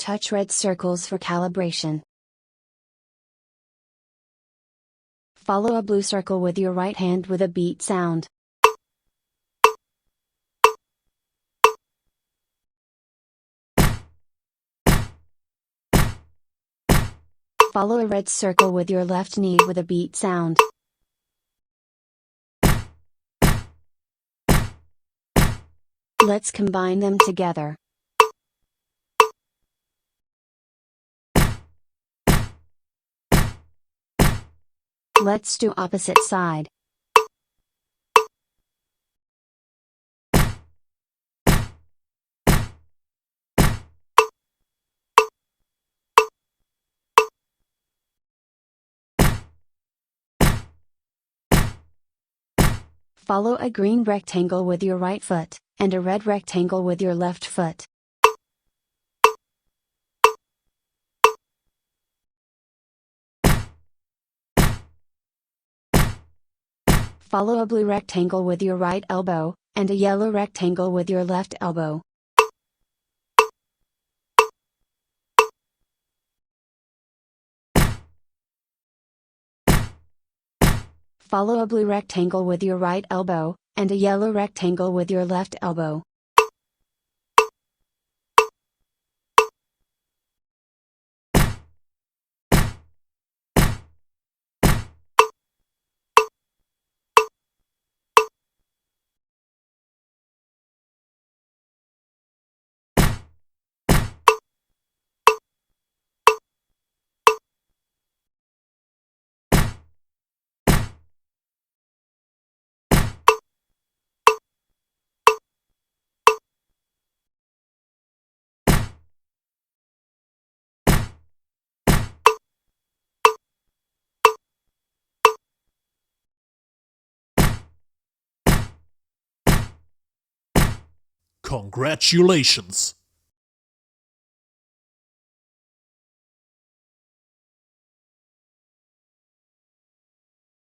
touch red circles for calibration. Follow a blue circle with your right hand with a beat sound. Follow a red circle with your left knee with a beat sound. Let's combine them together. Let's do opposite side. Follow a green rectangle with your right foot, and a red rectangle with your left foot. Follow a blue rectangle with your right elbow, and a yellow rectangle with your left elbow. Follow a blue rectangle with your right elbow, and a yellow rectangle with your left elbow. Congratulations!